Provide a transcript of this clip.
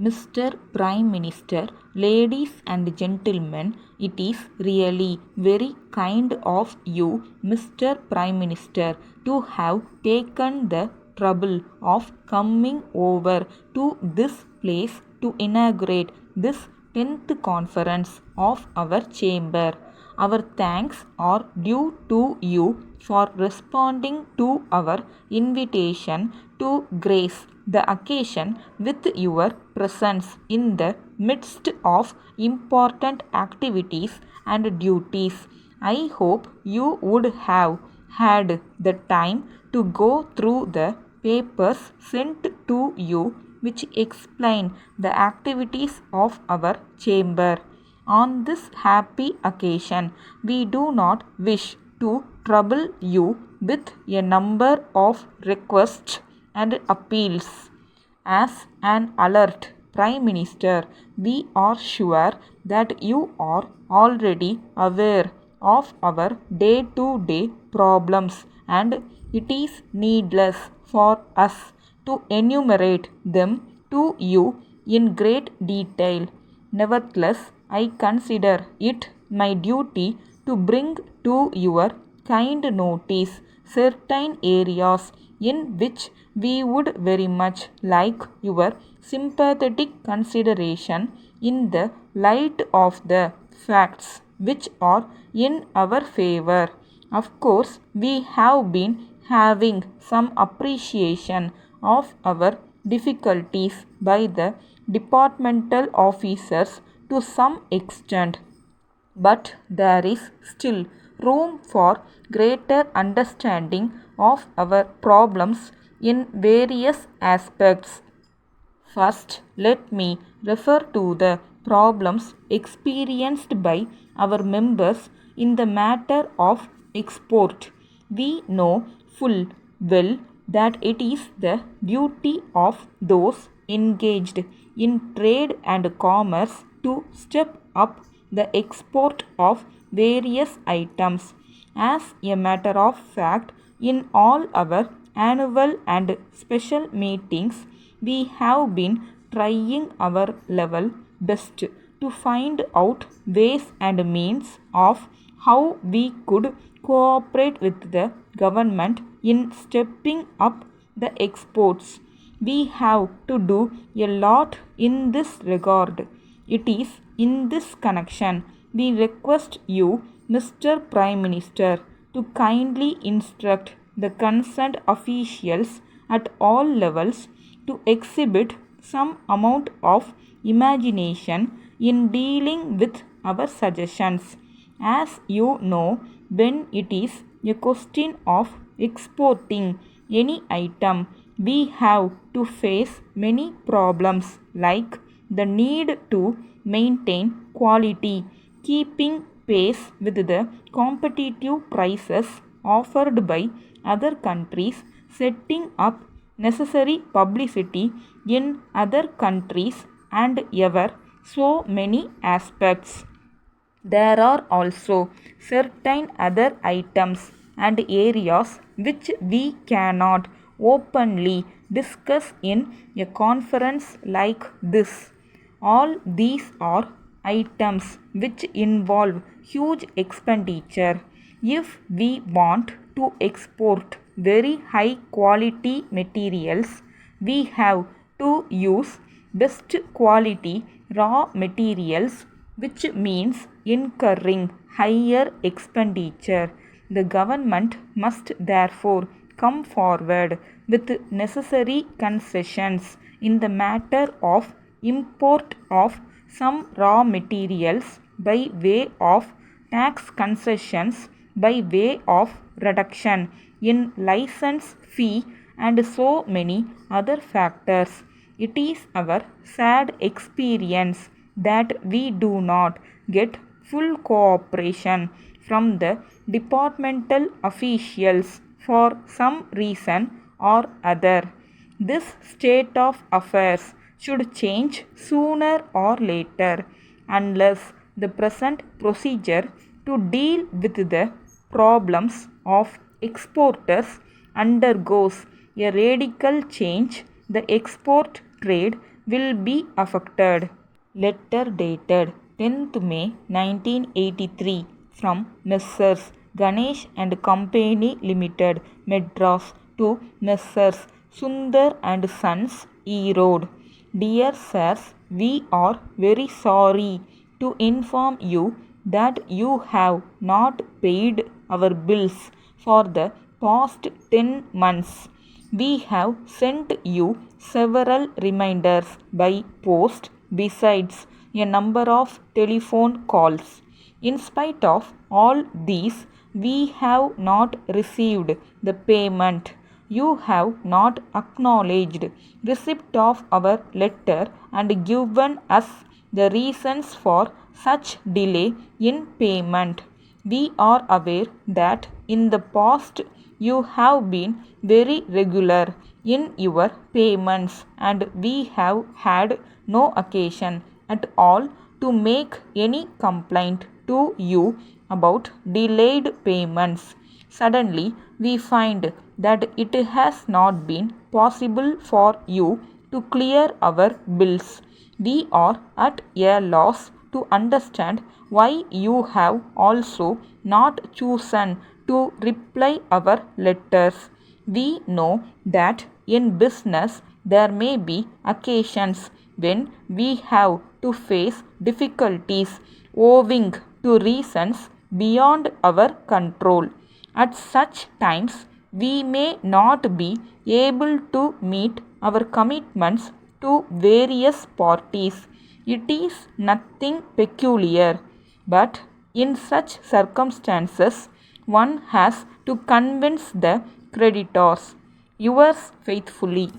Mr. Prime Minister, ladies and gentlemen, it is really very kind of you, Mr. Prime Minister, to have taken the trouble of coming over to this place to inaugurate this 10th conference of our chamber. Our thanks are due to you for responding to our invitation to grace the occasion with your presence in the midst of important activities and duties. I hope you would have had the time to go through the papers sent to you which explain the activities of our chamber. On this happy occasion, we do not wish to trouble you with a number of requests and appeals. As an alert Prime Minister, we are sure that you are already aware of our day-to-day problems, and it is needless for us to enumerate them to you in great detail. Nevertheless, I consider it my duty to bring to your kind notice certain areas in which we would very much like your sympathetic consideration in the light of the facts which are in our favor. Of course, we have been having some appreciation of our difficulties by the departmental officers to some extent, but there is still room for greater understanding of our problems in various aspects. First, let me refer to the problems experienced by our members in the matter of export. We know full well that it is the duty of those engaged in trade and commerce to step up the export of various items. As a matter of fact, in all our annual and special meetings, we have been trying our level best to find out ways and means of how we could cooperate with the government in stepping up the exports. We have to do a lot in this regard. It is in this connection we request you, Mr. Prime Minister, to kindly instruct the concerned officials at all levels to exhibit some amount of imagination in dealing with our suggestions. As you know, when it is a question of exporting any item, we have to face many problems like the need to maintain quality, keeping pace with the competitive prices offered by other countries, setting up necessary publicity in other countries, and ever so many aspects. There are also certain other items and areas which we cannot openly discuss in a conference like this. All these are items which involve huge expenditure. If we want to export very high quality materials, we have to use best quality raw materials, which means incurring higher expenditure. The government must therefore come forward with necessary concessions in the matter of import of some raw materials by way of tax concessions, by way of reduction in license fee, and so many other factors. It is our sad experience that we do not get full cooperation from the departmental officials for some reason or other. This state of affairs should change sooner or later, unless the present procedure to deal with the problems of exporters undergoes a radical change. The export trade will be affected. Letter dated 10th May 1983 from Messrs. Ganesh and Company Limited, Madras to Messrs. Sundar and Sons, E-Road. Dear Sirs, we are very sorry to inform you that you have not paid our bills for the past 10 months. We have sent you several reminders by post besides a number of telephone calls. In spite of all these, we have not received the payment. You have not acknowledged receipt of our letter and given us the reasons for such delay in payment. We are aware that in the past you have been very regular in your payments and we have had no occasion at all to make any complaint to you about delayed payments. Suddenly, we find that it has not been possible for you to clear our bills. We are at a loss to understand why you have also not chosen to reply our letters. We know that in business there may be occasions when we have to face difficulties owing to reasons beyond our control. At such times, we may not be able to meet our commitments to various parties. It is nothing peculiar, but in such circumstances, one has to convince the creditors. Yours faithfully.